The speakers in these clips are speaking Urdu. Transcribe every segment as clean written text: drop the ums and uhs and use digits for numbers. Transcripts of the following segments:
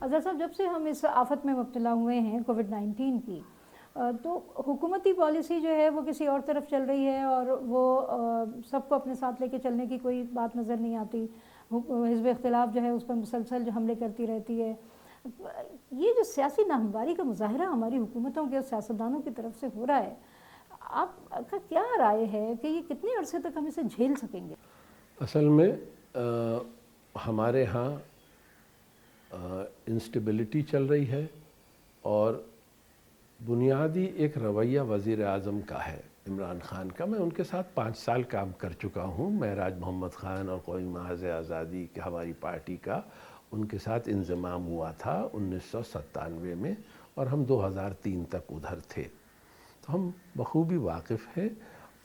اظہر صاحب، جب سے ہم اس آفت میں مبتلا ہوئے ہیں کووڈ-19 کی، تو حکومتی پالیسی جو ہے وہ کسی اور طرف چل رہی ہے اور وہ سب کو اپنے ساتھ لے کے چلنے کی کوئی بات نظر نہیں آتی. حزب اختلاف جو ہے اس پر مسلسل جو حملے کرتی رہتی ہے. یہ جو سیاسی ناہمواری کا مظاہرہ ہماری حکومتوں کے اور سیاستدانوں کی طرف سے ہو رہا ہے، آپ کا کیا رائے ہے کہ یہ کتنے عرصے تک ہم اسے جھیل سکیں گے؟ اصل میں ہمارے ہاں انسٹیبلٹی چل رہی ہے اور بنیادی ایک رویہ وزیر اعظم کا ہے، عمران خان کا. میں ان کے ساتھ 5 سال کام کر چکا ہوں. معراج محمد خان اور قومی محاذ آزادی کہ ہماری پارٹی کا ان کے ساتھ انضمام ہوا تھا 1997 میں، اور ہم 2003 تک ادھر تھے. تو ہم بخوبی واقف ہیں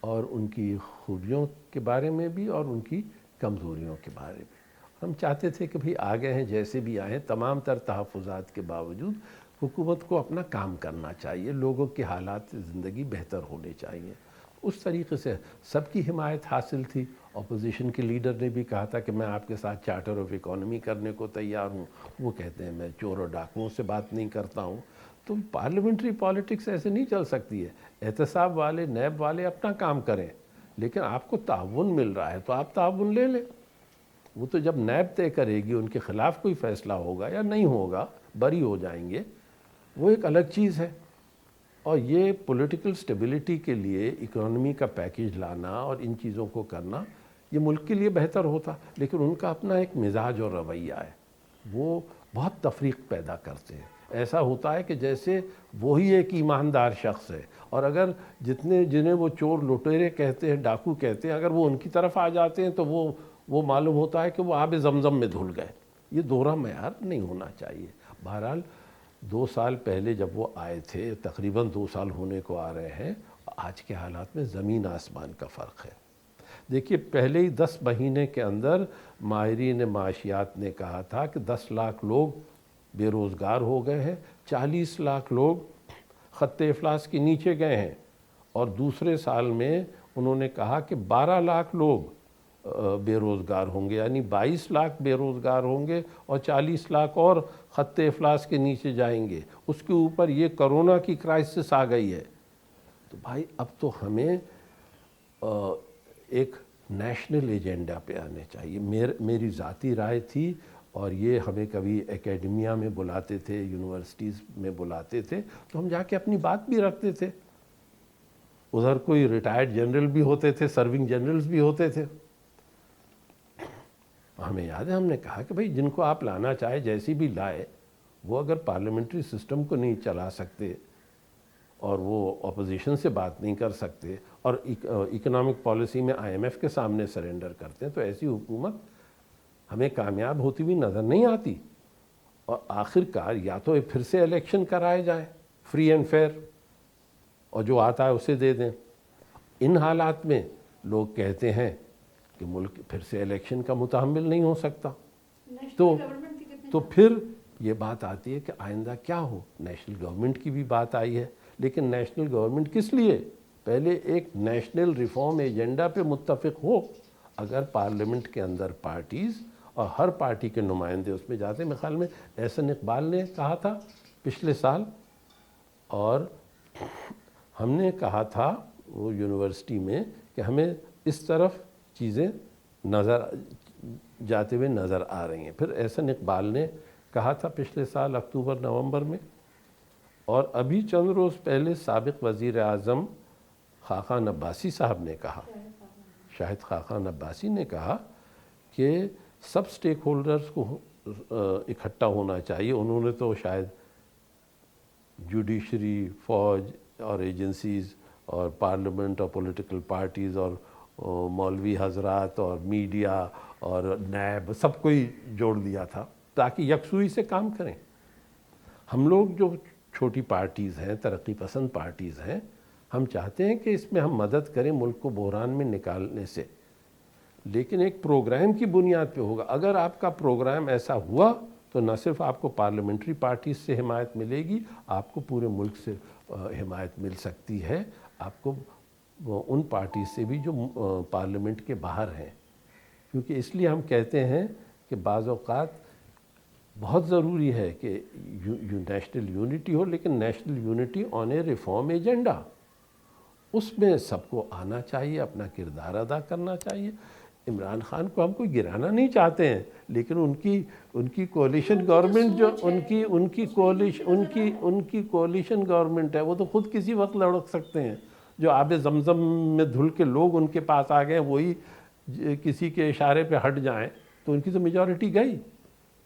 اور ان کی خوبیوں کے بارے میں بھی اور ان کی کمزوریوں کے بارے میں. ہم چاہتے تھے کہ بھئی آگے ہیں جیسے بھی آئیں، تمام تر تحفظات کے باوجود حکومت کو اپنا کام کرنا چاہیے، لوگوں کے حالات زندگی بہتر ہونے چاہیے. اس طریقے سے سب کی حمایت حاصل تھی. اپوزیشن کے لیڈر نے بھی کہا تھا کہ میں آپ کے ساتھ چارٹر آف اکانومی کرنے کو تیار ہوں. وہ کہتے ہیں میں چور اور ڈاکوؤں سے بات نہیں کرتا ہوں. تو پارلیمنٹری پالیٹکس ایسے نہیں چل سکتی ہے. احتساب والے، نیب والے اپنا کام کریں، لیکن آپ کو تعاون مل رہا ہے تو آپ تعاون لے لیں. وہ تو جب نیب طے کرے گی ان کے خلاف کوئی فیصلہ ہوگا یا نہیں ہوگا، بری ہو جائیں گے، وہ ایک الگ چیز ہے. اور یہ پولیٹیکل سٹیبلٹی کے لیے اکانومی کا پیکیج لانا اور ان چیزوں کو کرنا یہ ملک کے لیے بہتر ہوتا. لیکن ان کا اپنا ایک مزاج اور رویہ ہے، وہ بہت تفریق پیدا کرتے ہیں. ایسا ہوتا ہے کہ جیسے وہی ایک ایماندار شخص ہے، اور اگر جنہیں وہ چور لٹیرے کہتے ہیں، ڈاکو کہتے ہیں، اگر وہ ان کی طرف آ جاتے ہیں تو وہ معلوم ہوتا ہے کہ وہ آب زمزم میں دھل گئے. یہ دوہرا معیار نہیں ہونا چاہیے. بہرحال 2 سال پہلے جب وہ آئے تھے، تقریباً 2 سال ہونے کو آ رہے ہیں، آج کے حالات میں زمین آسمان کا فرق ہے. دیکھیے پہلے ہی 10 مہینے کے اندر ماہرین معاشیات نے کہا تھا کہ 10 لاکھ لوگ بے روزگار ہو گئے ہیں، 40 لاکھ لوگ خط افلاس کے نیچے گئے ہیں، اور دوسرے سال میں انہوں نے کہا کہ 12 لاکھ لوگ بے روزگار ہوں گے، یعنی 22 لاکھ بے روزگار ہوں گے اور 40 لاکھ اور خط افلاس کے نیچے جائیں گے. اس کے اوپر یہ کرونا کی کرائسس آ گئی ہے. تو بھائی اب تو ہمیں ایک نیشنل ایجنڈا پہ آنے چاہیے. میری ذاتی رائے تھی، اور یہ ہمیں کبھی اکیڈمیا میں بلاتے تھے، یونیورسٹیز میں بلاتے تھے، تو ہم جا کے اپنی بات بھی رکھتے تھے. ادھر کوئی ریٹائرڈ جنرل بھی ہوتے تھے، سرونگ جنرلز بھی ہوتے تھے. ہمیں یاد ہے ہم نے کہا کہ بھئی جن کو آپ لانا چاہے جیسی بھی لائے، وہ اگر پارلیمنٹری سسٹم کو نہیں چلا سکتے اور وہ اپوزیشن سے بات نہیں کر سکتے اور اکنامک پالیسی میں IMF کے سامنے سرنڈر کرتے ہیں، تو ایسی حکومت ہمیں کامیاب ہوتی ہوئی نظر نہیں آتی. اور آخر کار یا تو پھر سے الیکشن کرائے جائیں فری اینڈ فیئر، اور جو آتا ہے اسے دے دیں. ان حالات میں لوگ کہتے ہیں کہ ملک پھر سے الیکشن کا متحمل نہیں ہو سکتا. تو پھر یہ بات آتی ہے کہ آئندہ کیا ہو. نیشنل گورنمنٹ کی بھی بات آئی ہے، لیکن نیشنل گورنمنٹ کس لیے؟ پہلے ایک نیشنل ریفارم ایجنڈا پہ متفق ہو. اگر پارلیمنٹ کے اندر پارٹیز اور ہر پارٹی کے نمائندے اس میں جاتے ہیں. میرے خیال میں احسن اقبال نے کہا تھا پچھلے سال، اور ہم نے کہا تھا وہ یونیورسٹی میں کہ ہمیں اس طرف چیزیں جاتے ہوئے نظر آ رہی ہیں. پھر احسن اقبال نے کہا تھا پچھلے سال اکتوبر نومبر میں، اور ابھی چند روز پہلے سابق وزیر اعظم خاقان عباسی صاحب نے کہا، شاہد خاقان عباسی نے کہا کہ سب سٹیک ہولڈرز کو اکٹھا ہونا چاہیے. انہوں نے تو شاید جوڈیشری، فوج اور ایجنسیز اور پارلیمنٹ اور پولیٹیکل پارٹیز اور مولوی حضرات اور میڈیا اور نیب سب کو ہی جوڑ دیا تھا تاکہ یکسوئی سے کام کریں. ہم لوگ جو چھوٹی پارٹیز ہیں، ترقی پسند پارٹیز ہیں، ہم چاہتے ہیں کہ اس میں ہم مدد کریں ملک کو بحران میں نکالنے سے، لیکن ایک پروگرام کی بنیاد پہ ہوگا. اگر آپ کا پروگرام ایسا ہوا تو نہ صرف آپ کو پارلیمنٹری پارٹیز سے حمایت ملے گی، آپ کو پورے ملک سے حمایت مل سکتی ہے. آپ کو ان پارٹیز سے بھی جو پارلیمنٹ کے باہر ہیں، کیونکہ اس لیے ہم کہتے ہیں کہ بعض اوقات بہت ضروری ہے کہ نیشنل یونٹی ہو، لیکن نیشنل یونٹی آن اے ریفارم ایجنڈا، اس میں سب کو آنا چاہیے، اپنا کردار ادا کرنا چاہیے۔ عمران خان کو ہم کوئی گرانا نہیں چاہتے ہیں، لیکن ان کی کولیشن گورنمنٹ جو ان کی کولیشن گورنمنٹ ہے، وہ تو خود کسی وقت لڑک سکتے ہیں۔ جو آب زمزم میں دھل کے لوگ ان کے پاس آ گئے، وہی کسی کے اشارے پہ ہٹ جائیں تو ان کی تو میجورٹی گئی،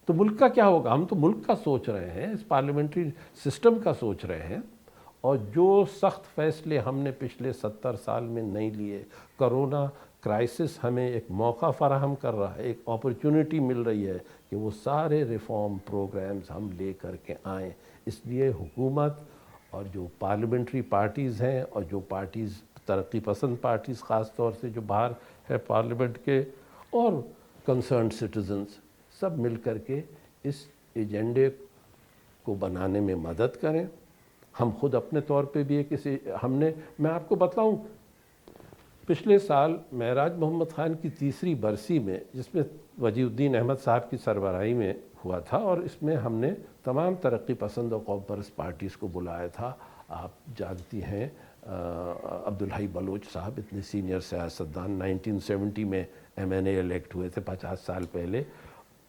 تو ملک کا کیا ہوگا؟ ہم تو ملک کا سوچ رہے ہیں، اس پارلیمنٹری سسٹم کا سوچ رہے ہیں، اور جو سخت فیصلے ہم نے پچھلے 70 سال میں نہیں لیے، کرونا کرائسس ہمیں ایک موقع فراہم کر رہا ہے، ایک اپرچونٹی مل رہی ہے کہ وہ سارے ریفارم پروگرامز ہم لے کر کے آئیں۔ اس لیے حکومت اور جو پارلیمنٹری پارٹیز ہیں، اور جو پارٹیز ترقی پسند پارٹیز خاص طور سے جو باہر ہے پارلیمنٹ کے، اور کنسرنڈ سٹیزنز، سب مل کر کے اس ایجنڈے کو بنانے میں مدد کریں۔ ہم خود اپنے طور پہ بھی میں آپ کو بتلاؤں، پچھلے سال معراج محمد خان کی 3ری برسی میں، جس میں وجیہ الدین احمد صاحب کی سربراہی میں ہوا تھا، اور اس میں ہم نے تمام ترقی پسند اور قوم پرست پارٹیز کو بلایا تھا۔ آپ جانتی ہیں عبدالحی بلوچ صاحب، اتنے سینئر سیاستدان، 1970 میں MNA الیکٹ ہوئے تھے، 50 سال پہلے،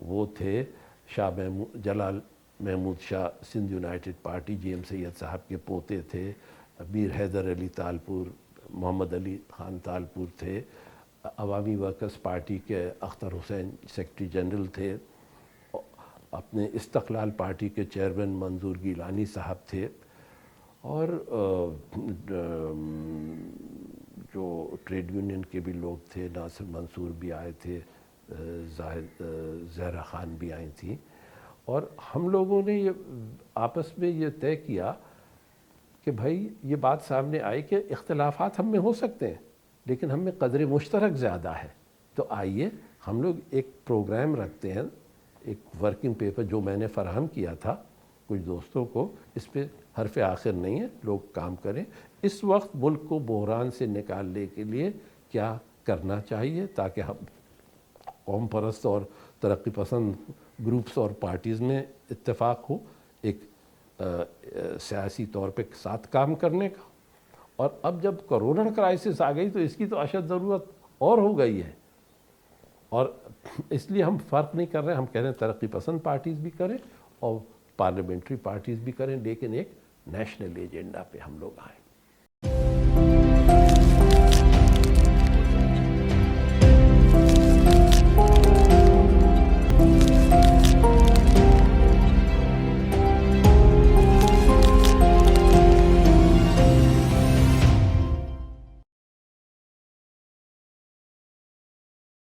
وہ تھے جلال محمود شاہ، سندھ یونائٹڈ پارٹی، GM سید صاحب کے پوتے تھے، میر حیدر علی تالپور، محمد علی خان تالپور تھے، عوامی ورکرز پارٹی کے اختر حسین سیکرٹری جنرل تھے، اپنے استقلال پارٹی کے چیئرمین منظور گیلانی صاحب تھے، اور جو ٹریڈ یونین کے بھی لوگ تھے، ناصر منصور بھی آئے تھے، زہرا خان بھی آئی تھیں، اور ہم لوگوں نے یہ آپس میں یہ طے کیا کہ بھائی یہ بات سامنے آئی کہ اختلافات ہم میں ہو سکتے ہیں، لیکن ہم میں قدر مشترک زیادہ ہے، تو آئیے ہم لوگ ایک پروگرام رکھتے ہیں، ایک ورکنگ پیپر جو میں نے فراہم کیا تھا کچھ دوستوں کو، اس پہ حرف آخر نہیں ہے، لوگ کام کریں۔ اس وقت ملک کو بحران سے نکالنے کے لیے کیا کرنا چاہیے، تاکہ ہم قوم پرست اور ترقی پسند گروپس اور پارٹیز میں اتفاق ہو ایک سیاسی طور پہ ساتھ کام کرنے کا۔ اور اب جب کرونا کرائسس آ گئی تو اس کی تو اشد ضرورت اور ہو گئی ہے، اور اس لیے ہم فرق نہیں کر رہے، ہم کہہ رہے ہیں ترقی پسند پارٹیز بھی کریں اور پارلیمنٹری پارٹیز بھی کریں، لیکن ایک نیشنل ایجنڈا پہ ہم لوگ آئیں۔